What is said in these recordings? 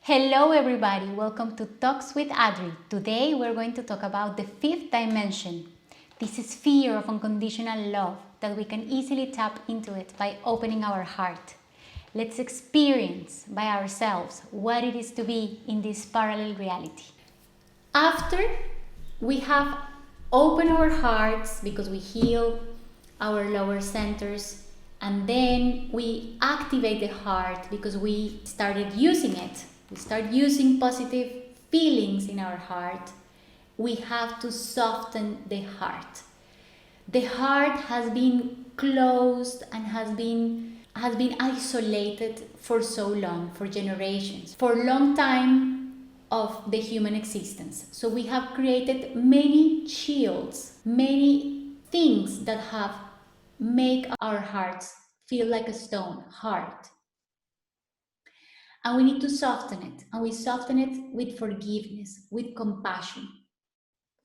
Hello everybody, welcome to Talks with Adri. Today we're going to talk about the fifth dimension. This is sphere of unconditional love that we can easily tap into it by opening our heart. Let's experience by ourselves what it is to be in this parallel reality. After we have opened our hearts because we heal our lower centers, and then we activate the heart because we started using it. We start using positive feelings in our heart. We have to soften the heart. The heart has been closed and has been isolated for so long, for generations, for a long time of the human existence. So we have created many shields, many things that have make our hearts feel like a stone, hard. And we need to soften it. And we soften it with forgiveness, with compassion.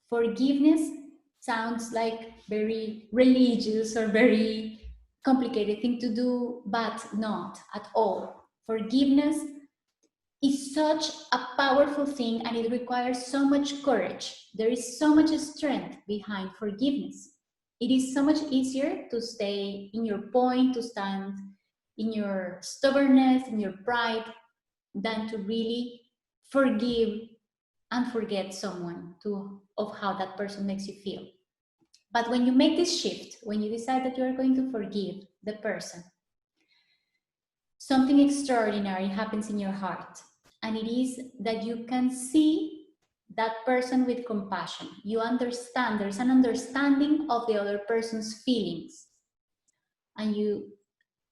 Forgiveness sounds like very religious or very complicated thing to do, but not at all. Forgiveness is such a powerful thing and it requires so much courage. There is so much strength behind forgiveness. It is so much easier to stay in your point, to stand in your stubbornness, in your pride, than to really forgive and forget someone of how that person makes you feel. But when you make this shift, when you decide that you are going to forgive the person, something extraordinary happens in your heart. And it is that you can see that person with compassion. You understand, there's an understanding of the other person's feelings. And you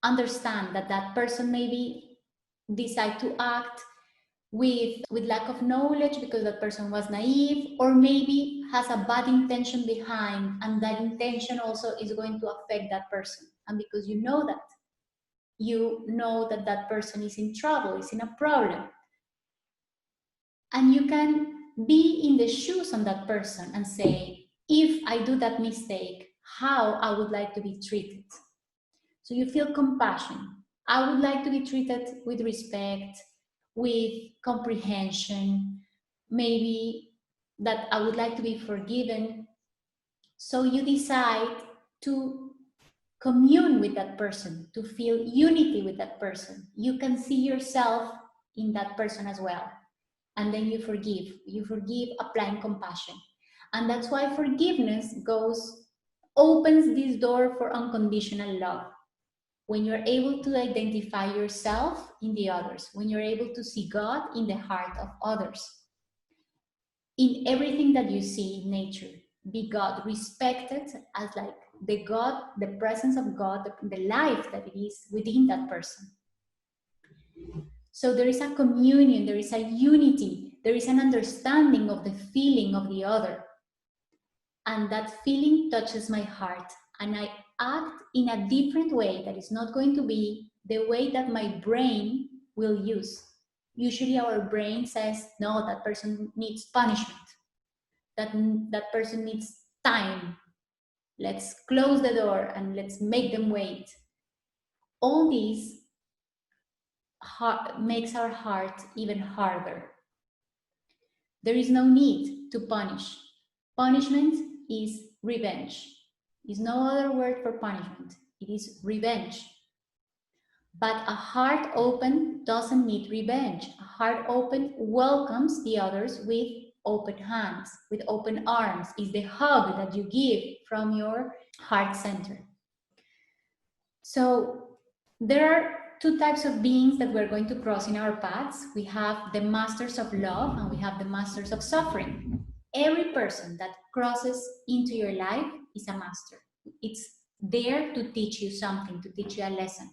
understand that that person maybe decide to act with lack of knowledge because that person was naive, or maybe has a bad intention behind, and that intention also is going to affect that person. And because you know that that person is in trouble, is in a problem, and you can be in the shoes of that person and say, if I do that mistake, how I would like to be treated. So you feel compassion. I would like to be treated with respect, with comprehension, maybe that I would like to be forgiven. So you decide to commune with that person, to feel unity with that person. You can see yourself in that person as well. And then you forgive applying compassion. And that's why forgiveness opens this door for unconditional love. When you're able to identify yourself in the others, when you're able to see God in the heart of others, in everything that you see in nature, be God respected as like the God, the presence of God, the life that it is within that person. So there is a communion, there is a unity, there is an understanding of the feeling of the other. And that feeling touches my heart, and I act in a different way that is not going to be the way that my brain will use. Usually our brain says, no, that person needs punishment, that person needs time. Let's close the door and let's make them wait. All these makes our heart even harder. There is no need to punish. Punishment is revenge. Is no other word for punishment. It is revenge. But a heart open doesn't need revenge. A heart open welcomes the others with open hands, with open arms. Is the hug that you give from your heart center. So there are two types of beings that we're going to cross in our paths. We have the masters of love and we have the masters of suffering. Every person that crosses into your life is a master. It's there to teach you something, to teach you a lesson.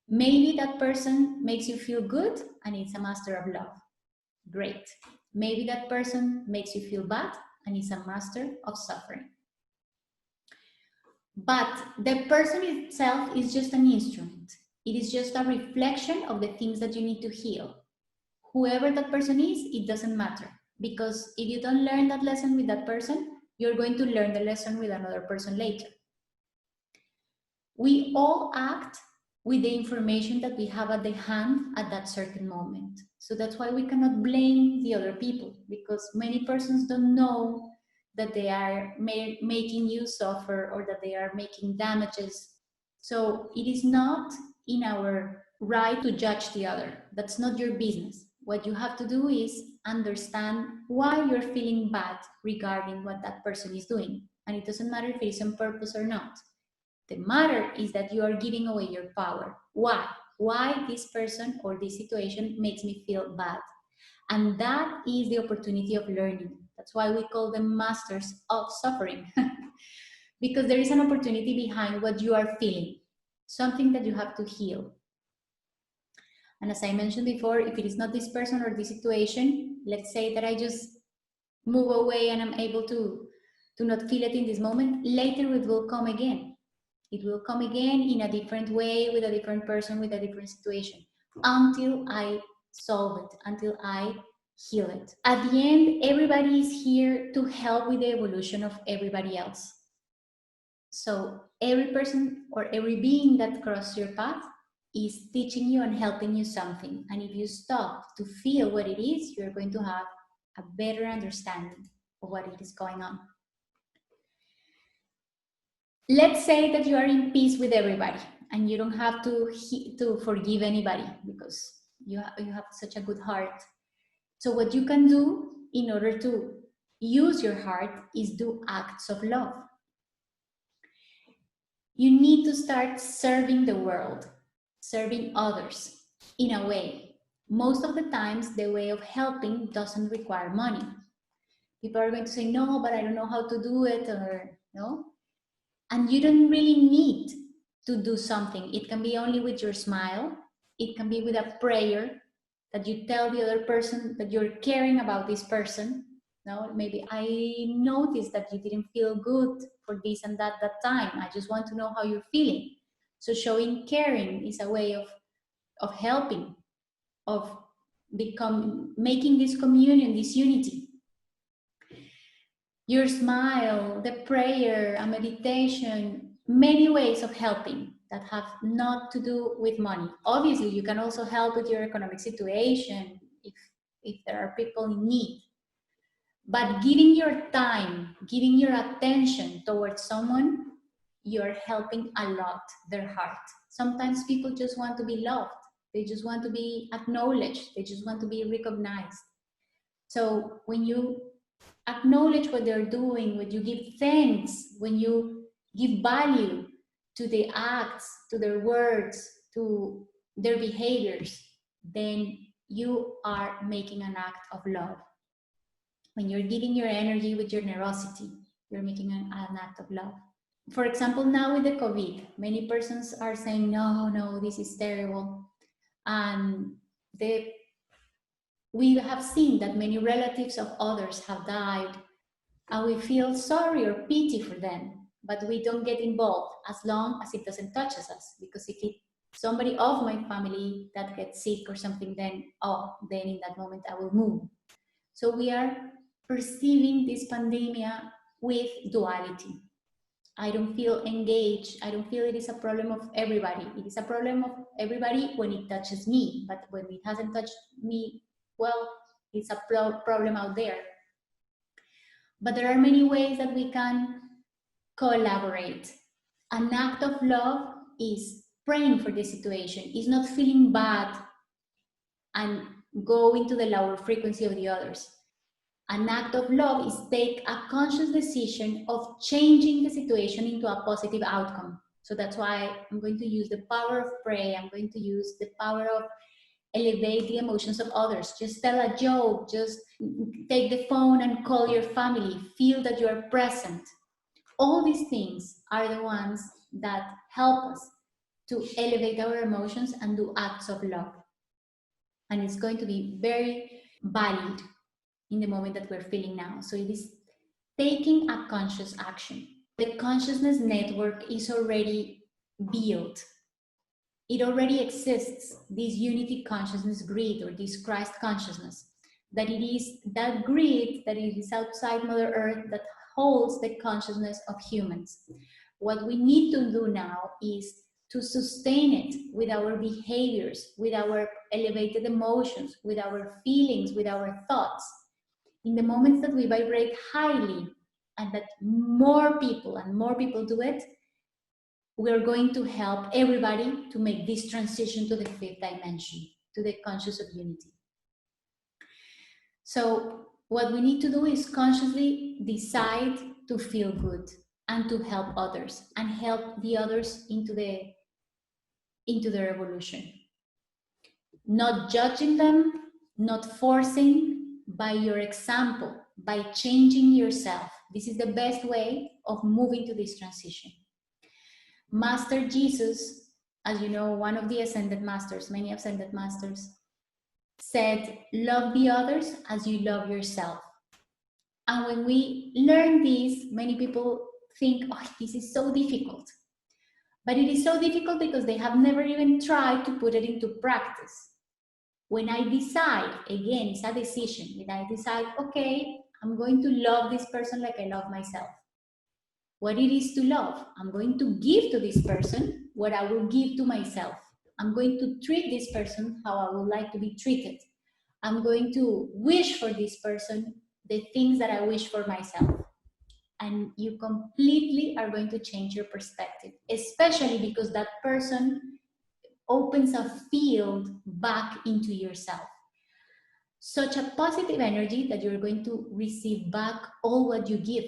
Maybe that person makes you feel good and it's a master of love. Great. Maybe that person makes you feel bad and it's a master of suffering. But the person itself is just an instrument. It is just a reflection of the things that you need to heal. Whoever that person is, it doesn't matter. Because if you don't learn that lesson with that person, you're going to learn the lesson with another person later. We all act with the information that we have at the hand at that certain moment. So that's why we cannot blame the other people, because many persons don't know that they are making you suffer or that they are making damages. So it is not in our right to judge the other. That's not your business. What you have to do is understand why you're feeling bad regarding what that person is doing. And it doesn't matter if it is on purpose or not. The matter is that you are giving away your power. Why? Why this person or this situation makes me feel bad? And that is the opportunity of learning. That's why we call them masters of suffering. Because there is an opportunity behind what you are feeling, something that you have to heal. And as I mentioned before, if it is not this person or this situation, let's say that I just move away and I'm able to not feel it in this moment, later it will come again. It will come again in a different way, with a different person, with a different situation, until I solve it, until I heal it. At the end, everybody is here to help with the evolution of everybody else. So every person or every being that crosses your path is teaching you and helping you something. And if you stop to feel what it is, you're going to have a better understanding of what it is going on. Let's say that you are in peace with everybody and you don't have to forgive anybody because you have such a good heart. So what you can do in order to use your heart is do acts of love. You need to start serving the world, serving others in a way. Most of the times, the way of helping doesn't require money. People are going to say, no, but I don't know how to do it, or no. And you don't really need to do something. It can be only with your smile. It can be with a prayer that you tell the other person that you're caring about this person. No, maybe I noticed that you didn't feel good for this and that time. I just want to know how you're feeling. So showing caring is a way of helping, of making this communion, this unity. Your smile, the prayer, a meditation, many ways of helping that have not to do with money. Obviously, you can also help with your economic situation if there are people in need. But giving your time, giving your attention towards someone, you're helping a lot their heart. Sometimes people just want to be loved. They just want to be acknowledged. They just want to be recognized. So when you acknowledge what they're doing, when you give thanks, when you give value to the acts, to their words, to their behaviors, then you are making an act of love. When you're giving your energy with your generosity, you're making an act of love. For example, now with the COVID, many persons are saying, no, this is terrible. And we have seen that many relatives of others have died, and we feel sorry or pity for them, but we don't get involved as long as it doesn't touch us. Because if it's somebody of my family that gets sick or something, then in that moment I will move. So we are perceiving this pandemic with duality. I don't feel engaged. I don't feel it is a problem of everybody. It is a problem of everybody when it touches me, but when it hasn't touched me, well, it's a problem out there. But there are many ways that we can collaborate. An act of love is praying for the situation, is not feeling bad and go into the lower frequency of the others. An act of love is take a conscious decision of changing the situation into a positive outcome. So that's why I'm going to use the power of prayer. I'm going to use the power of elevate the emotions of others. Just tell a joke, just take the phone and call your family, feel that you are present. All these things are the ones that help us to elevate our emotions and do acts of love. And it's going to be very valid in the moment that we're feeling now. So it is taking a conscious action. The consciousness network is already built. It already exists, this unity consciousness grid, or this Christ consciousness, that it is that grid that it is outside Mother Earth that holds the consciousness of humans. What we need to do now is to sustain it with our behaviors, with our elevated emotions, with our feelings, with our thoughts. In the moments that we vibrate highly and that more people do it, we're going to help everybody to make this transition to the fifth dimension, to the conscious of unity. So what we need to do is consciously decide to feel good and to help others and help the others into their evolution. Not judging them, not forcing, by your example, by changing yourself. This is the best way of moving to this transition. Master Jesus, as you know, one of the ascended masters, many ascended masters, said, love the others as you love yourself. And when we learn this, many people think, oh, this is so difficult. But it is so difficult because they have never even tried to put it into practice. When I decide, again, it's a decision. When I decide, okay, I'm going to love this person like I love myself. What it is to love, I'm going to give to this person what I will give to myself. I'm going to treat this person how I would like to be treated. I'm going to wish for this person the things that I wish for myself. And you completely are going to change your perspective, especially because that person opens a field back into yourself. Such a positive energy that you're going to receive back all what you give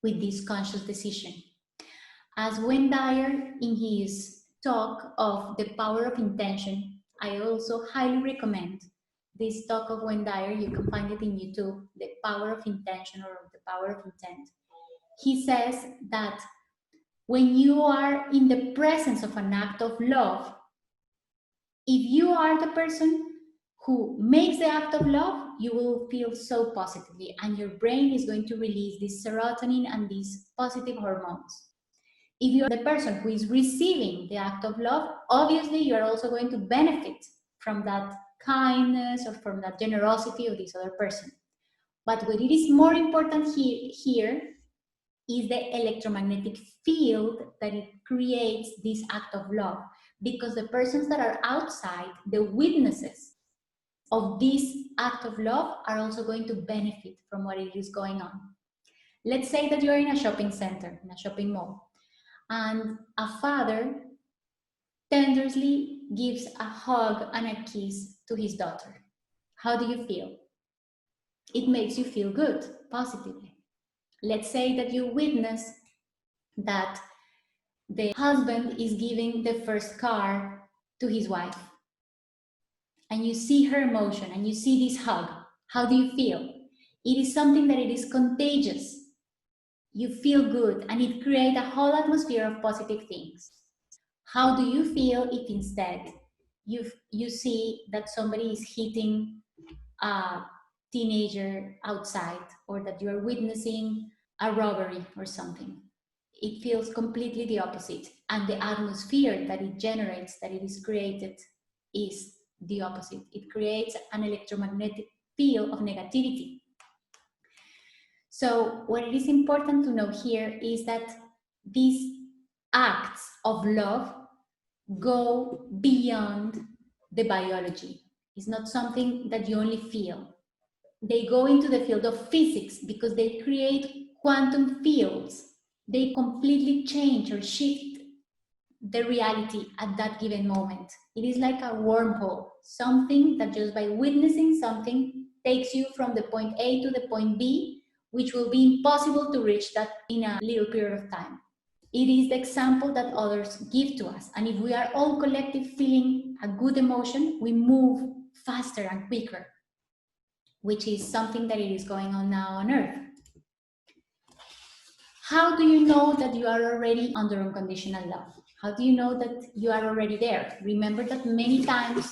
with this conscious decision. As Wayne Dyer, in his talk of the power of intention, I also highly recommend this talk of Wayne Dyer. You can find it in YouTube, The Power of Intention or The Power of Intent. He says that when you are in the presence of an act of love, if you are the person who makes the act of love, you will feel so positively and your brain is going to release this serotonin and these positive hormones. If you're the person who is receiving the act of love, obviously you're also going to benefit from that kindness or from that generosity of this other person. But what it is more important here is the electromagnetic field that it creates this act of love, because the persons that are outside, the witnesses of this act of love, are also going to benefit from what it is going on. Let's say that you're in a shopping center, in a shopping mall, and a father tenderly gives a hug and a kiss to his daughter. How do you feel? It makes you feel good, positively. Let's say that you witness that the husband is giving the first car to his wife, and you see her emotion and you see this hug. How do you feel? It is something that it is contagious. You feel good and it creates a whole atmosphere of positive things. How do you feel if instead you see that somebody is hitting a teenager outside, or that you are witnessing a robbery or something? It feels completely the opposite, and the atmosphere that it generates, that it is created, is the opposite. It creates an electromagnetic field of negativity. So what it is important to know here is that these acts of love go beyond the biology. It's not something that you only feel. They go into the field of physics because they create quantum fields. They completely change or shift the reality at that given moment. It is like a wormhole, something that just by witnessing something takes you from the point A to the point B, which will be impossible to reach that in a little period of time. It is the example that others give to us. And if we are all collective feeling a good emotion, we move faster and quicker, which is something that it is going on now on Earth. How do you know that you are already under unconditional love? How do you know that you are already there? Remember that many times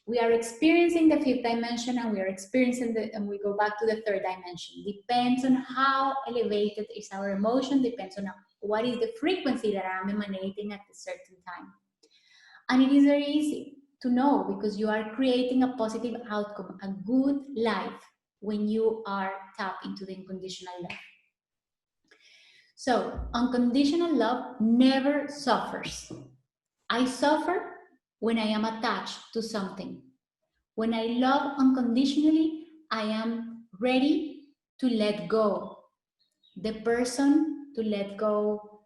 we are experiencing the fifth dimension and we are experiencing and we go back to the third dimension. Depends on how elevated is our emotion, depends on what is the frequency that I'm emanating at a certain time. And it is very easy to know because you are creating a positive outcome, a good life, when you are tapped into the unconditional love. So, unconditional love never suffers. I suffer when I am attached to something. When I love unconditionally, I am ready to let go the person, to let go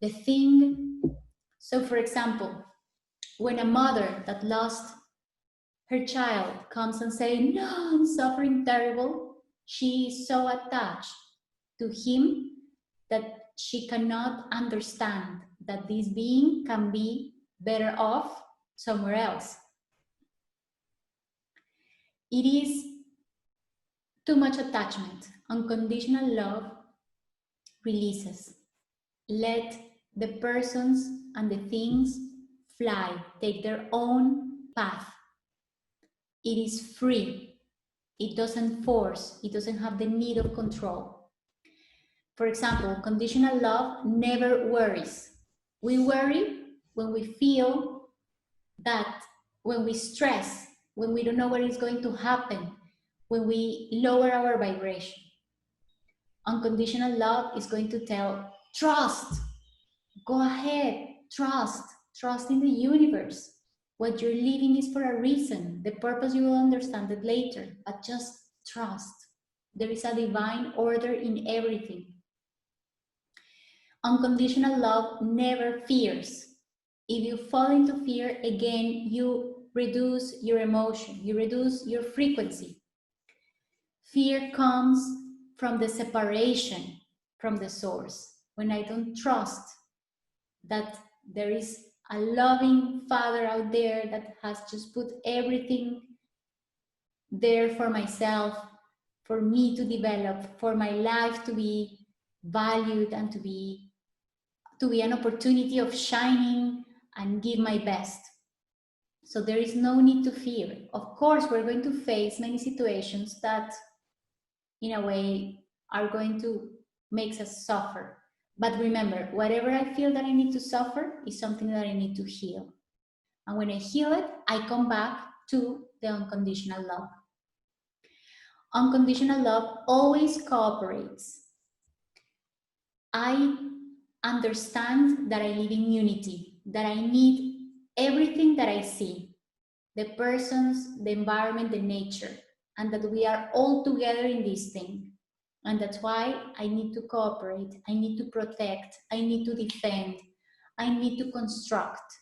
the thing. So, for example, when a mother that lost her child comes and says, "No, I'm suffering terrible," she is so attached to him that she cannot understand that this being can be better off somewhere else. It is too much attachment. Unconditional love releases. Let the persons and the things fly, take their own path. It is free. It doesn't force. It doesn't have the need of control. For example, conditional love never worries. We worry when we feel that, when we stress, when we don't know what is going to happen, when we lower our vibration. Unconditional love is going to tell, trust, go ahead, trust in the universe. What you're living is for a reason. The purpose, you will understand it later, but just trust. There is a divine order in everything. Unconditional love never fears. If you fall into fear, again, you reduce your emotion, you reduce your frequency. Fear comes from the separation from the source. When I don't trust that there is a loving Father out there that has just put everything there for myself, for me to develop, for my life to be valued and to be an opportunity of shining and give my best. So there is no need to fear. Of course, we're going to face many situations that, in a way, are going to make us suffer. But remember, whatever I feel that I need to suffer is something that I need to heal. And when I heal it, I come back to the unconditional love. Unconditional love always cooperates. I understand that I live in unity, that I need everything that I see, the persons, the environment, the nature, and that we are all together in this thing. And that's why I need to cooperate, I need to protect, I need to defend, I need to construct.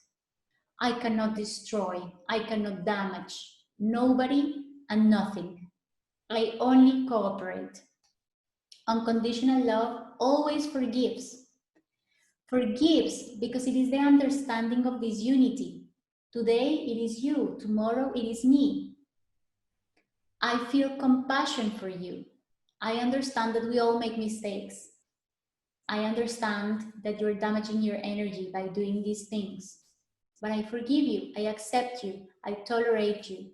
I cannot destroy, I cannot damage, nobody and nothing. I only cooperate. Unconditional love always forgives. Forgives because it is the understanding of this unity. Today it is you, tomorrow it is me. I feel compassion for you. I understand that we all make mistakes. I understand that you're damaging your energy by doing these things. But I forgive you, I accept you, I tolerate you,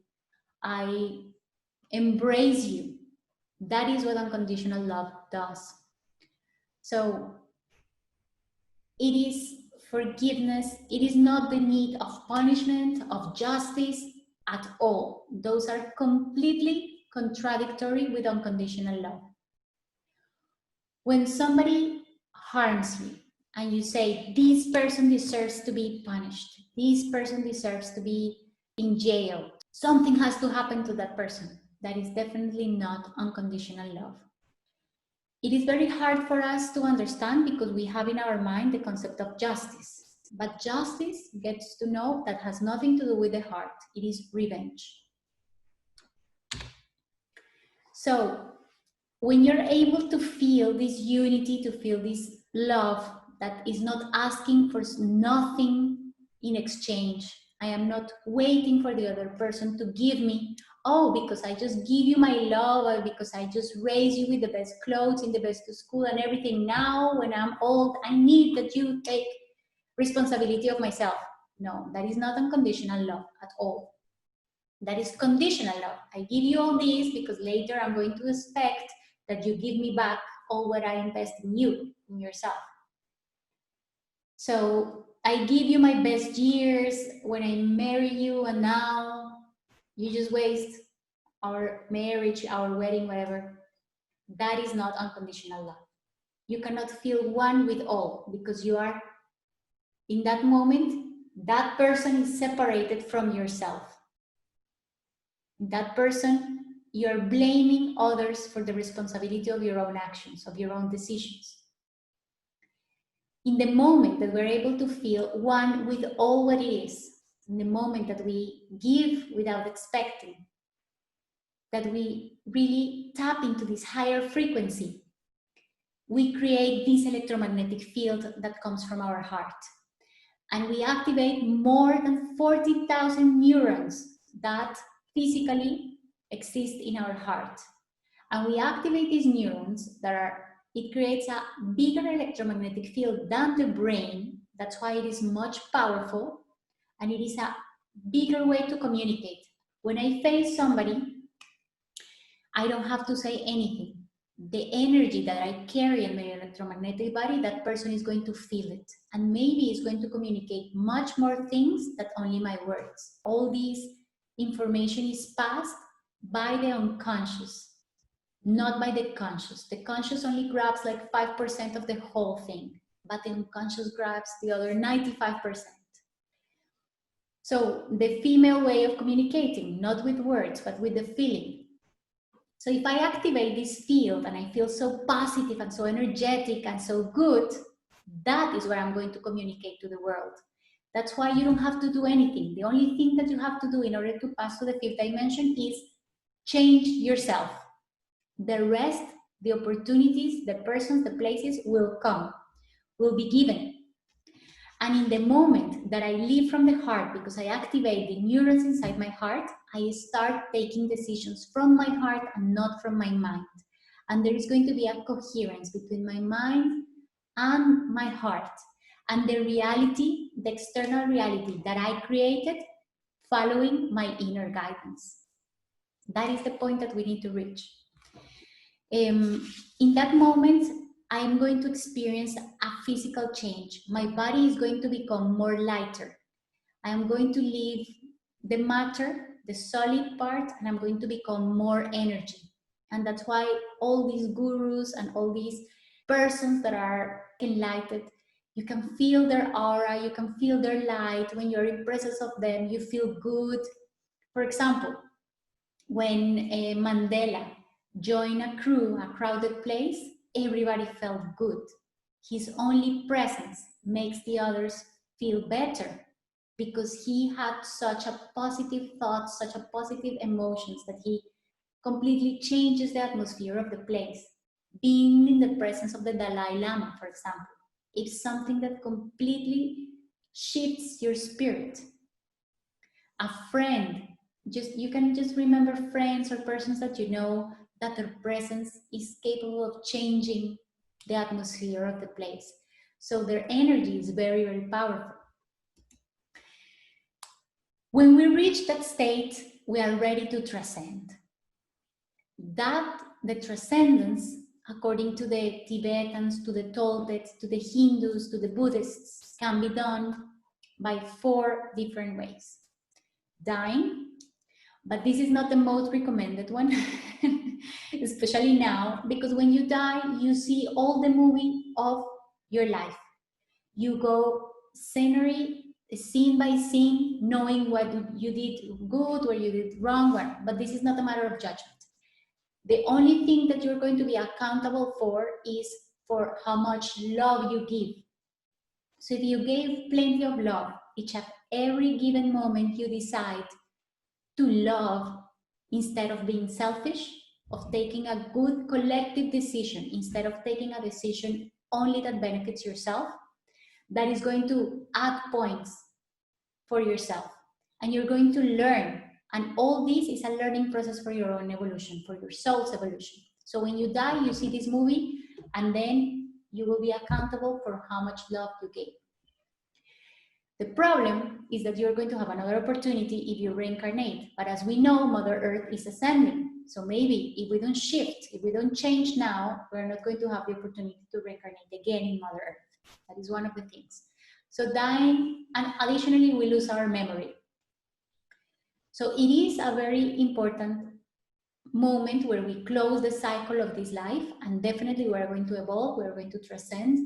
I embrace you. That is what unconditional love does. So it is forgiveness. It is not the need of punishment, of justice at all. Those are completely contradictory with unconditional love. When somebody harms you and you say, this person deserves to be punished, this person deserves to be in jail, something has to happen to that person, that is definitely not unconditional love. It is very hard for us to understand because we have in our mind the concept of justice. But justice gets to know that has nothing to do with the heart. It is revenge. So when you're able to feel this unity, to feel this love that is not asking for nothing in exchange, I am not waiting for the other person to give me, oh, because I just give you my love, or because I just raise you with the best clothes, in the best school and everything. Now, when I'm old, I need that you take responsibility of myself. No, that is not unconditional love at all. That is conditional love. I give you all this because later I'm going to expect that you give me back all what I invest in you, in yourself. So I give you my best years when I marry you, and now you just waste our marriage, our wedding, whatever. That is not unconditional love. You cannot feel one with all because you are, in that moment, that person is separated from yourself. That person, you're blaming others for the responsibility of your own actions, of your own decisions. In the moment that we're able to feel one with all what it is, in the moment that we give without expecting, that we really tap into this higher frequency, we create this electromagnetic field that comes from our heart. And we activate more than 40,000 neurons that physically exist in our heart. And we activate these neurons it creates a bigger electromagnetic field than the brain. That's why it is much powerful. And it is a bigger way to communicate. When I face somebody, I don't have to say anything. The energy that I carry in my electromagnetic body, that person is going to feel it. And maybe is going to communicate much more things than only my words. All this information is passed by the unconscious, not by the conscious. The conscious only grabs like 5% of the whole thing, but the unconscious grabs the other 95%. So the female way of communicating, not with words, but with the feeling. So if I activate this field and I feel so positive and so energetic and so good, that is what I'm going to communicate to the world. That's why you don't have to do anything. The only thing that you have to do in order to pass to the fifth dimension is change yourself. The rest, the opportunities, the persons, the places will come, will be given. And in the moment that I live from the heart, because I activate the neurons inside my heart, I start taking decisions from my heart and not from my mind. And there is going to be a coherence between my mind and my heart. And the reality, the external reality that I created, following my inner guidance. That is the point that we need to reach. In that moment, I am going to experience a physical change. My body is going to become more lighter. I am going to leave the matter, the solid part, and I'm going to become more energy. And that's why all these gurus and all these persons that are enlightened, you can feel their aura, you can feel their light. When you're in presence of them, you feel good. For example, when Mandela joined a crew, a crowded place, everybody felt good. His only presence makes the others feel better because he had such a positive thought, such a positive emotions that he completely changes the atmosphere of the place. Being in the presence of the Dalai Lama, for example, it's something that completely shifts your spirit. A friend, you can just remember friends or persons that you know that their presence is capable of changing the atmosphere of the place. So their energy is very, very powerful. When we reach that state, we are ready to transcend. The transcendence, according to the Tibetans, to the Toltecs, to the Hindus, to the Buddhists, can be done by 4 different ways. Dying, but this is not the most recommended one, especially now, because when you die, you see all the movie of your life. You go scenery, scene by scene, knowing what you did good or you did wrong, but this is not a matter of judgment. The only thing that you're going to be accountable for is for how much love you give. So if you gave plenty of love, each at every given moment you decide to love instead of being selfish, of taking a good collective decision instead of taking a decision only that benefits yourself, that is going to add points for yourself. And you're going to learn. And all this is a learning process for your own evolution, for your soul's evolution. So when you die, you see this movie, and then you will be accountable for how much love you gave. The problem is that you're going to have another opportunity if you reincarnate. But as we know, Mother Earth is ascending. So maybe if we don't shift, if we don't change now, we're not going to have the opportunity to reincarnate again in Mother Earth. That is one of the things. So dying, and additionally, we lose our memory. So it is a very important moment where we close the cycle of this life, and definitely we're going to evolve, we're going to transcend,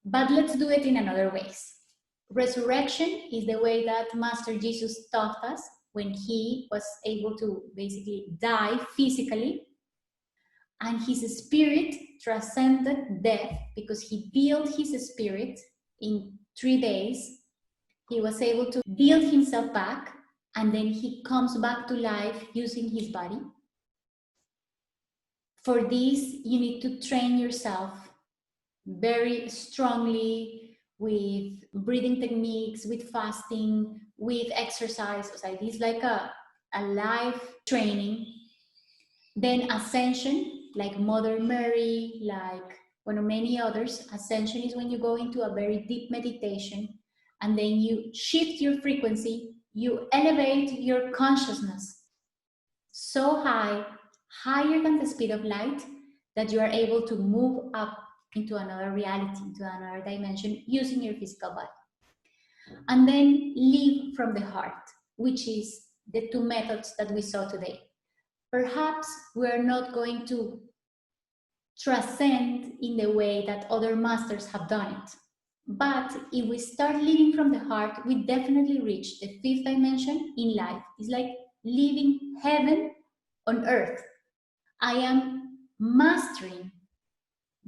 but let's do it in another ways. Resurrection is the way that Master Jesus taught us when he was able to basically die physically, and his spirit transcended death because he built his spirit in 3 days. He was able to build himself back, and then he comes back to life using his body. For this, you need to train yourself very strongly with breathing techniques, with fasting, with exercise. So it is like a life training. Then ascension, like Mother Mary, like many others. Ascension is when you go into a very deep meditation and then you shift your frequency, you elevate your consciousness so high, higher than the speed of light, that you are able to move up into another reality, into another dimension using your physical body. And then live from the heart, which is the two methods that we saw today. Perhaps we're not going to transcend in the way that other masters have done it. But if we start living from the heart, we definitely reach the fifth dimension in life. It's like living heaven on earth. I am mastering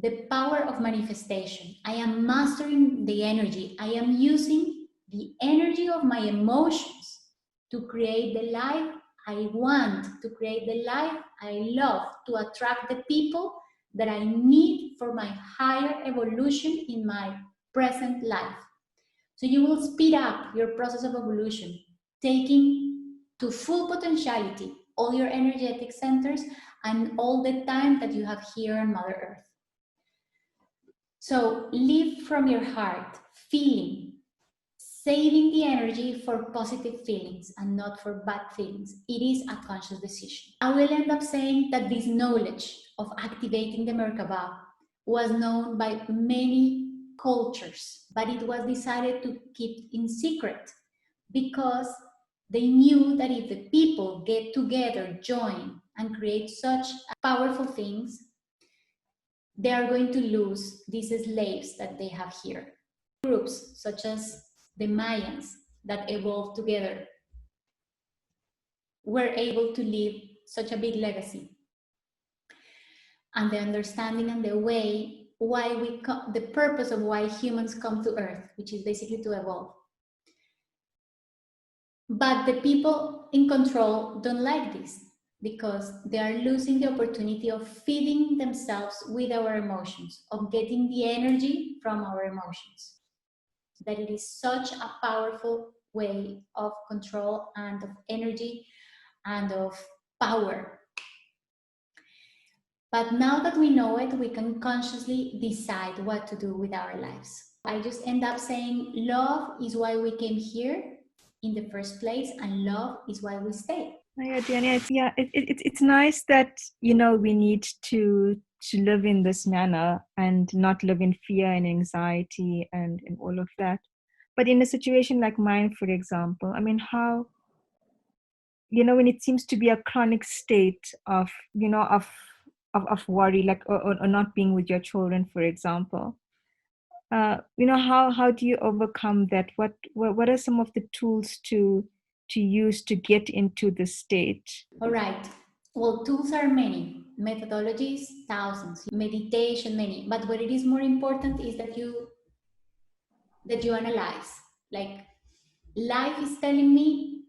the power of manifestation. I am mastering the energy. I am using the energy of my emotions to create the life I want, to create the life I love, to attract the people that I need for my higher evolution in my present life. So you will speed up your process of evolution, taking to full potentiality all your energetic centers and all the time that you have here on Mother Earth. So live from your heart, feeling, saving the energy for positive feelings and not for bad feelings. It is a conscious decision. I will end up saying that this knowledge of activating the Merkabah was known by many cultures, but it was decided to keep in secret because they knew that if the people get together, join, and create such powerful things, they are going to lose these slaves that they have here. Groups such as the Mayans that evolved together were able to leave such a big legacy. And the understanding and the way why the purpose of why humans come to Earth, which is basically to evolve. But the people in control don't like this because they are losing the opportunity of feeding themselves with our emotions, of getting the energy from our emotions. That it is such a powerful way of control and of energy and of power. But now that we know it, we can consciously decide what to do with our lives. I just end up saying love is why we came here in the first place, and love is why we stay. Yeah, Diana, it's nice that we need to live in this manner and not live in fear and anxiety and all of that. But in a situation like mine, for example, I mean, how when it seems to be a chronic state of of worry, like or not being with your children, for example. How do you overcome that? What are some of the tools to use to get into the state? All right. Well, tools are many, methodologies, thousands, meditation, many. But what it is more important is that you analyze. Like, life is telling me,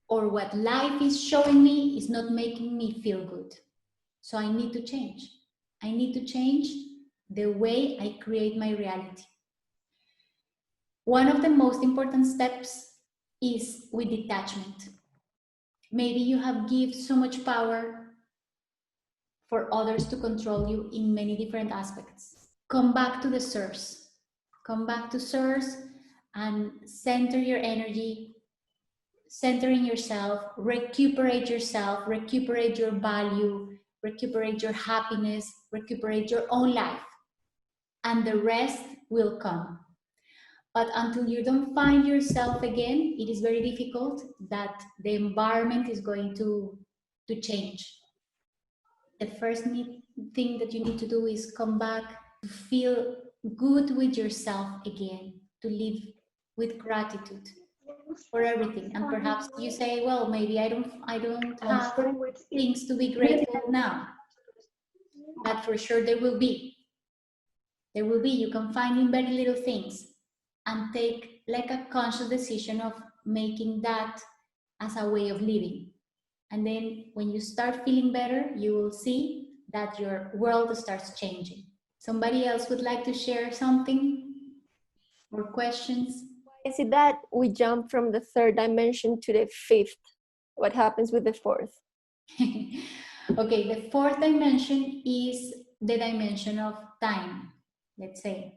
or what life is showing me is not making me feel good. So I need to change. I need to change the way I create my reality. One of the most important steps is with detachment. Maybe you have given so much power for others to control you in many different aspects. Come back to the source. Come back to source and center your energy, centering yourself, recuperate your value, recuperate your happiness, recuperate your own life, and the rest will come. But until you don't find yourself again, it is very difficult that the environment is going to change. The first thing that you need to do is come back to feel good with yourself again, to live with gratitude for everything. And perhaps you say, well, maybe I don't have things to be grateful now, but for sure there will be. There will be. You can find in very little things and take like a conscious decision of making that as a way of living. And then when you start feeling better, you will see that your world starts changing. Somebody else would like to share something or questions? Why is it that we jump from the third dimension to the fifth? What happens with the fourth? Okay, the fourth dimension is the dimension of time, let's say.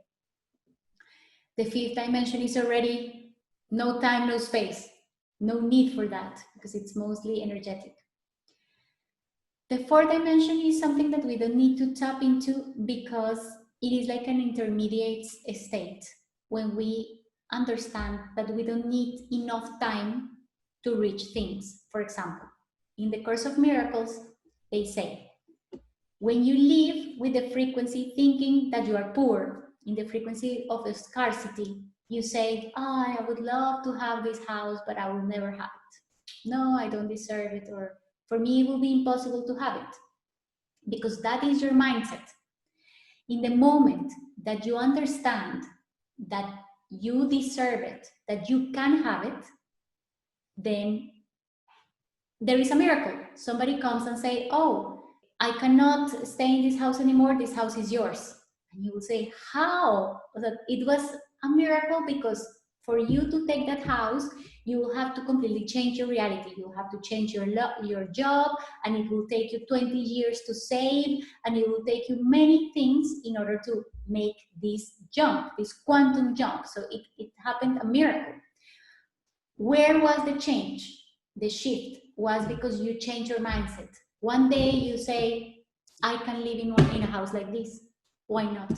The fifth dimension is already no time, no space, no need for that because it's mostly energetic. The fourth dimension is something that we don't need to tap into because it is like an intermediate state when we understand that we don't need enough time to reach things. For example, in the Course of Miracles, they say, when you live with the frequency thinking that you are poor, in the frequency of the scarcity, you say, oh, I would love to have this house, but I will never have it. No, I don't deserve it, or for me, it will be impossible to have it, because that is your mindset. In the moment that you understand that you deserve it, that you can have it, then there is a miracle. Somebody comes and say, oh, I cannot stay in this house anymore. This house is yours. And you will say, how? That it was a miracle because for you to take that house, you will have to completely change your reality. You will have to change your job, and it will take you 20 years to save, and it will take you many things in order to make this jump, this quantum jump. So it happened a miracle. Where was the change? The shift was because you change your mindset. One day you say, I can live in a house like this. Why not?